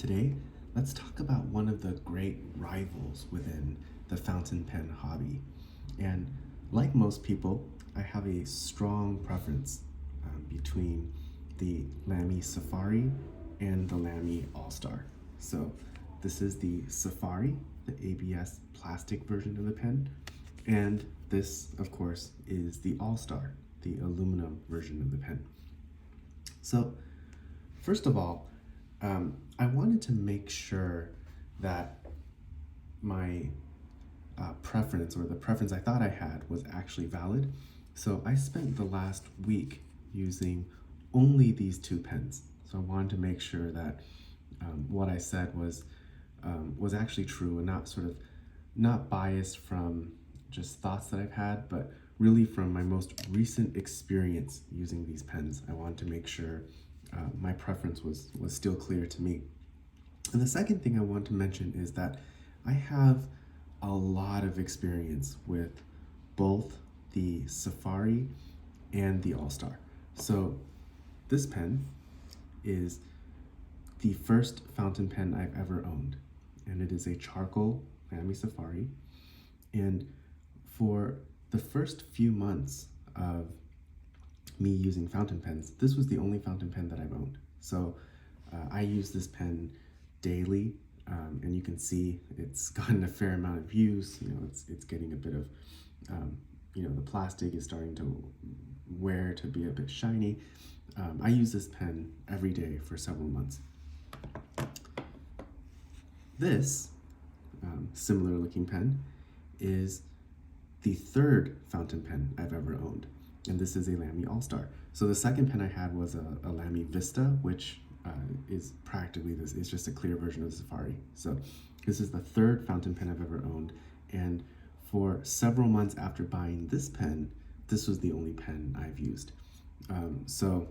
Today, let's talk about one of the great rivals within the fountain pen hobby. And like most people, I have a strong preference between the Lamy Safari and the Lamy Al-Star. So this is the Safari, the ABS plastic version of the pen, and this, of course, is the Al-Star, the aluminum version of the pen. So first of all, I wanted to make sure that my preference, or the preference I thought I had, was actually valid. So I spent the last week using only these two pens. So I wanted to make sure that what I said was actually true and not biased from just thoughts that I've had, but really from my most recent experience using these pens. I wanted to make sure my preference was still clear to me. And the second thing I want to mention is that I have a lot of experience with both the Safari and the Al-Star. So this pen is the first fountain pen I've ever owned, and it is a charcoal Lamy Safari. And for the first few months of me using fountain pens, this was the only fountain pen that I've owned. So I use this pen daily, and you can see it's gotten a fair amount of use. It's getting a bit of, the plastic is starting to wear to be a bit shiny. I use this pen every day for several months. This similar looking pen is the third fountain pen I've ever owned, and this is a Lamy Al-Star. So the second pen I had was a Lamy Vista, which is practically this. It's just a clear version of the Safari. So this is the third fountain pen I've ever owned, and for several months after buying this pen, this was the only pen I've used. So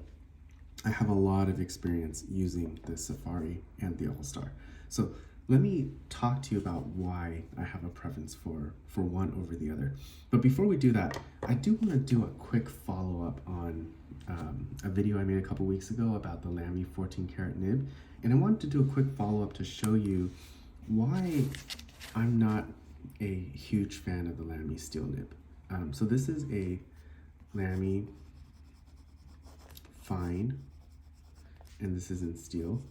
I have a lot of experience using the Safari and the Al-Star. So let me talk to you about why I have a preference for one over the other. But before we do that, I do want to do a quick follow-up on a video I made a couple weeks ago about the Lamy 14 karat nib. And I wanted to do a quick follow-up to show you why I'm not a huge fan of the Lamy steel nib. So this is a Lamy fine, and this is in steel.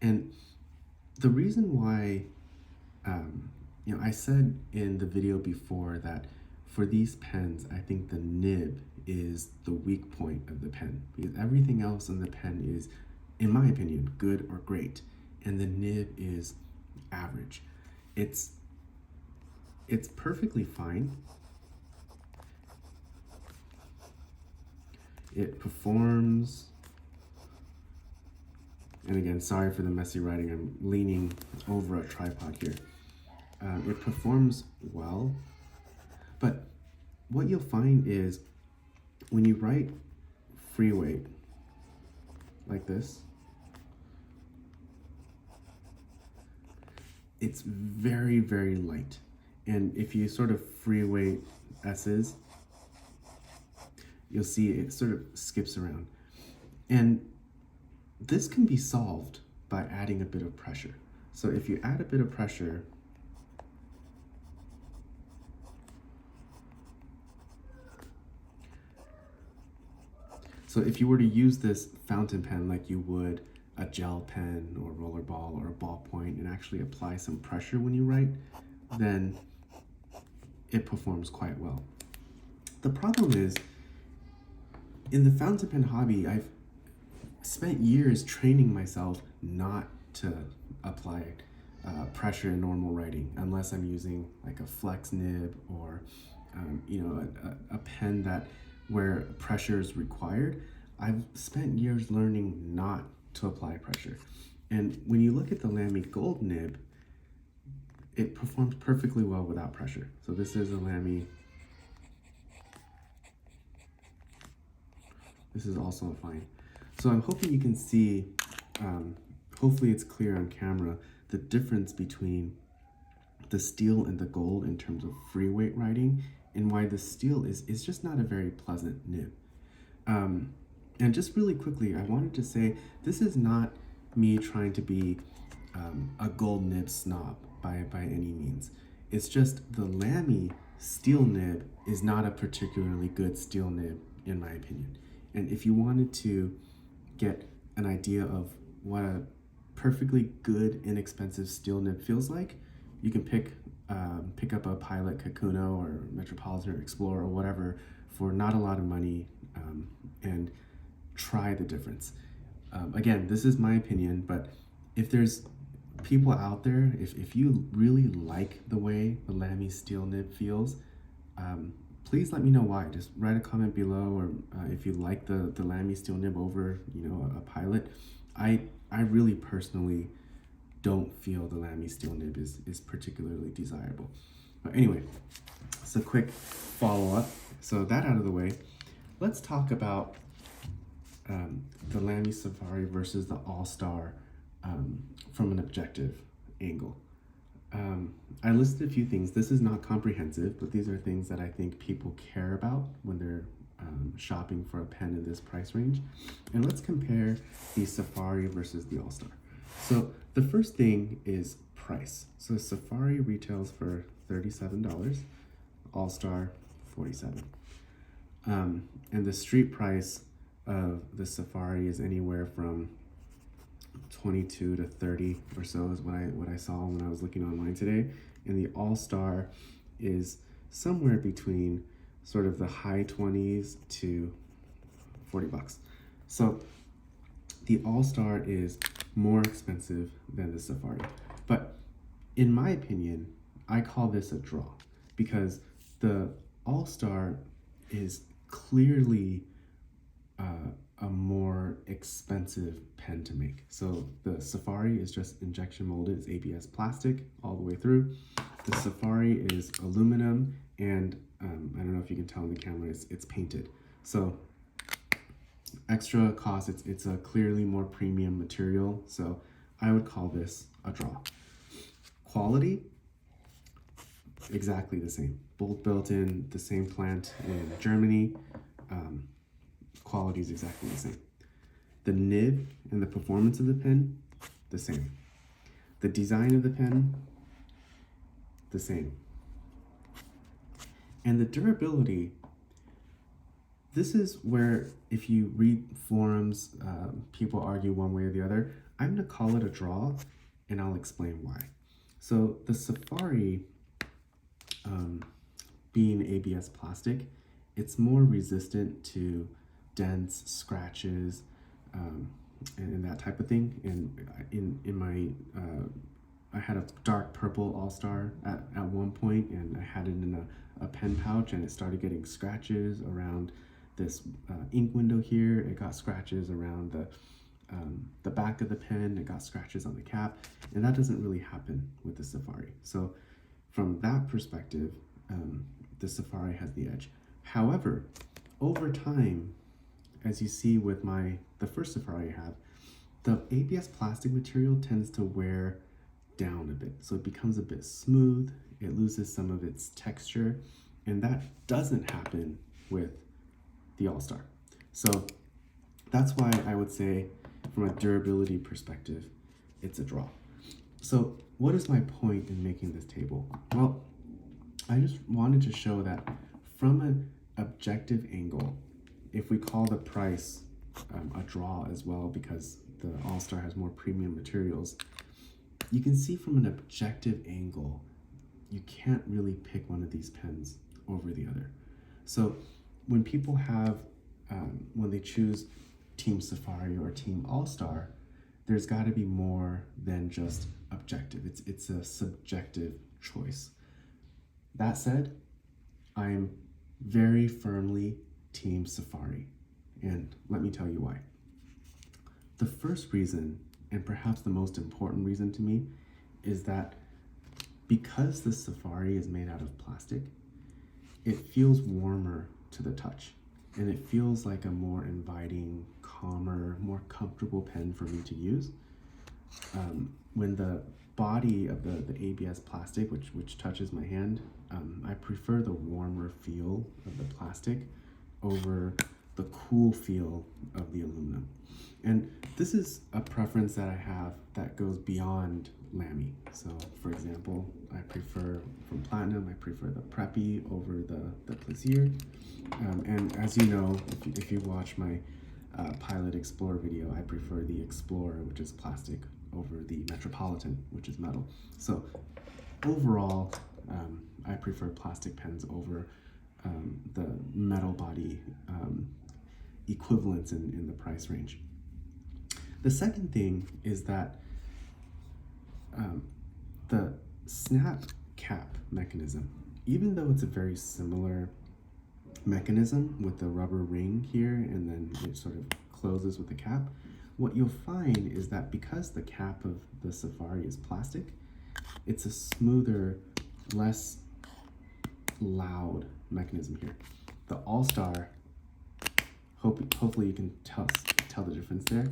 And the reason why, I said in the video before that for these pens, I think the nib is the weak point of the pen, because everything else in the pen is, in my opinion, good or great, and the nib is average. It's perfectly fine. It performs, and again, sorry for the messy writing, I'm leaning over a tripod here. It performs well, but what you'll find is when you write free weight like this, it's very, very light. And if you sort of free weight S's, you'll see it sort of skips around. And this can be solved by adding a bit of pressure. So if you add a bit of pressure, so if you were to use this fountain pen like you would a gel pen or roller ball or a ballpoint and actually apply some pressure when you write, then it performs quite well. The problem is, in the fountain pen hobby, I've spent years training myself not to apply pressure in normal writing unless I'm using like a flex nib or a pen that where pressure is required. I've spent years learning not to apply pressure. And when you look at the Lamy Gold nib, it performs perfectly well without pressure. So this is a Lamy. This is also a fine. So I'm hoping you can see, hopefully it's clear on camera, the difference between the steel and the gold in terms of free weight writing, and why the steel is just not a very pleasant nib. And just really quickly, I wanted to say this is not me trying to be a gold nib snob by any means. It's just the Lamy steel nib is not a particularly good steel nib, in my opinion. And if you wanted to get an idea of what a perfectly good, inexpensive steel nib feels like, you can pick up a Pilot Kakuno or Metropolitan or Explorer or whatever for not a lot of money, and try the difference. Again, this is my opinion, but if there's people out there, if you really like the way the Lamy steel nib feels, please let me know why. Just write a comment below, or if you like the Lamy steel nib over a Pilot. I really personally don't feel the Lamy steel nib is particularly desirable. But anyway, it's a quick follow-up. So that out of the way, let's talk about the Lamy Safari versus the Al-Star from an objective angle. I listed a few things. This is not comprehensive, but these are things that I think people care about when they're shopping for a pen in this price range. And let's compare the Safari versus the Al-Star. So the first thing is price. So Safari retails for $37, Al-Star $47. And the street price of the Safari is anywhere from 22 to 30 or so is what I saw when I was looking online today. And the Al-Star is somewhere between sort of the high 20s to $40. So the Al-Star is more expensive than the Safari. But in my opinion, I call this a draw because the Al-Star is clearly a more expensive pen to make. So the Safari is just injection molded, it's ABS plastic all the way through. The Safari is aluminum, and I don't know if you can tell in the camera, it's painted. So extra cost, it's a clearly more premium material, so I would call this a draw. Quality, exactly the same. Both built in the same plant in Germany. Quality is exactly the same. The nib and the performance of the pen, the same. The design of the pen, the same. And the durability, this is where if you read forums, people argue one way or the other. I'm gonna call it a draw, and I'll explain why. So the Safari, being ABS plastic, it's more resistant to dents, scratches, and that type of thing. And in my, I had a dark purple Al-Star at one point, and I had it in a pen pouch, and it started getting scratches around this ink window here. It got scratches around the back of the pen. It got scratches on the cap, and that doesn't really happen with the Safari. So from that perspective, the Safari has the edge. However, over time, as you see with the first Safari I have, the ABS plastic material tends to wear down a bit. So it becomes a bit smooth, it loses some of its texture, and that doesn't happen with the Al-Star. So that's why I would say from a durability perspective, it's a draw. So what is my point in making this table? Well, I just wanted to show that from an objective angle, if we call the price a draw as well because the Al-Star has more premium materials, you can see from an objective angle, you can't really pick one of these pens over the other. So when people have, when they choose Team Safari or Team Al-Star, there's got to be more than just objective. It's a subjective choice. That said, I'm very firmly Team Safari, and let me tell you why. The first reason, and perhaps the most important reason to me, is that because the Safari is made out of plastic, it feels warmer to the touch, and it feels like a more inviting, calmer, more comfortable pen for me to use. When the body of the ABS plastic, which touches my hand, I prefer the warmer feel of the plastic over the cool feel of the aluminum. And this is a preference that I have that goes beyond Lamy. So for example, I prefer from Platinum, I prefer the Preppy over the Plaisir. And as you know, if you watch my Pilot Explorer video, I prefer the Explorer, which is plastic, over the Metropolitan, which is metal. So overall, I prefer plastic pens over the metal body equivalents in the price range. The second thing is that the snap cap mechanism, even though it's a very similar mechanism with the rubber ring here and then it sort of closes with the cap, what you'll find is that because the cap of the Safari is plastic, it's a smoother, less loud mechanism here. The Al-Star, hopefully you can tell the difference there.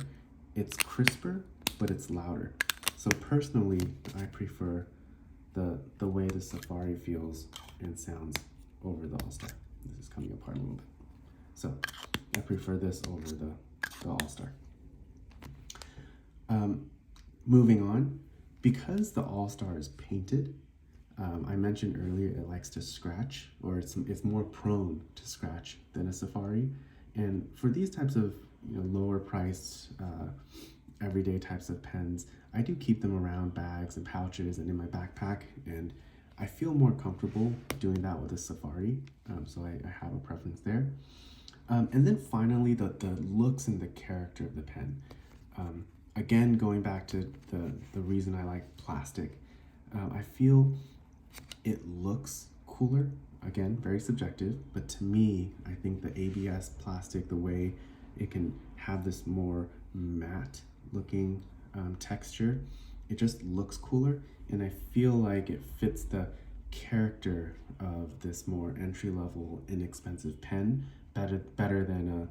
It's crisper, but it's louder. So personally, I prefer the way the Safari feels and sounds over the Al-Star. This is coming apart a little bit. So I prefer this over the Al-Star. Moving on, because the Al-Star is painted, I mentioned earlier it likes to scratch, or it's more prone to scratch than a Safari. And for these types of lower priced everyday types of pens, I do keep them around bags and pouches and in my backpack, and I feel more comfortable doing that with a Safari, so I have a preference there. And then finally, the looks and the character of the pen. Again, going back to the reason I like plastic, I feel it looks cooler. Again, very subjective, but to me, I think the ABS plastic, the way it can have this more matte looking texture, it just looks cooler, and I feel like it fits the character of this more entry-level, inexpensive pen better than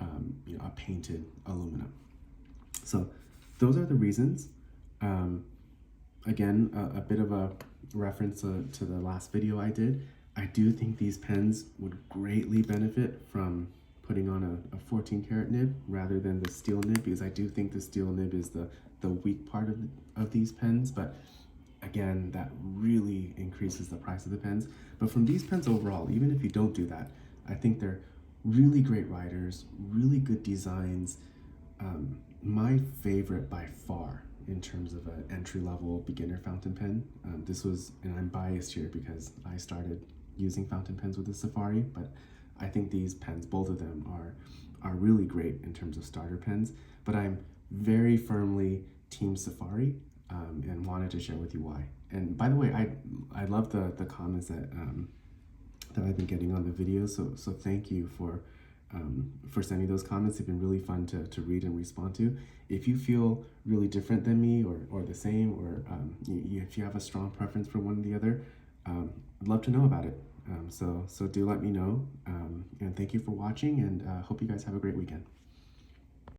a painted aluminum. So those are the reasons. Again, a bit of a reference to the last video I did. I do think these pens would greatly benefit from putting on a 14 karat nib rather than the steel nib, because I do think the steel nib is the weak part of these pens, but again, that really increases the price of the pens. But from these pens overall, even if you don't do that, I think they're really great writers, really good designs. My favorite by far in terms of an entry-level beginner fountain pen. This was, and I'm biased here because I started using fountain pens with the Safari, but I think these pens, both of them, are really great in terms of starter pens. But I'm very firmly Team Safari, and wanted to share with you why. And by the way, I love the comments that I've been getting on the videos. So thank you for sending those comments. They've been really fun to read and respond to. If you feel really different than me or the same, or if you have a strong preference for one or the other, I'd love to know about it. So do let me know. And thank you for watching, and hope you guys have a great weekend.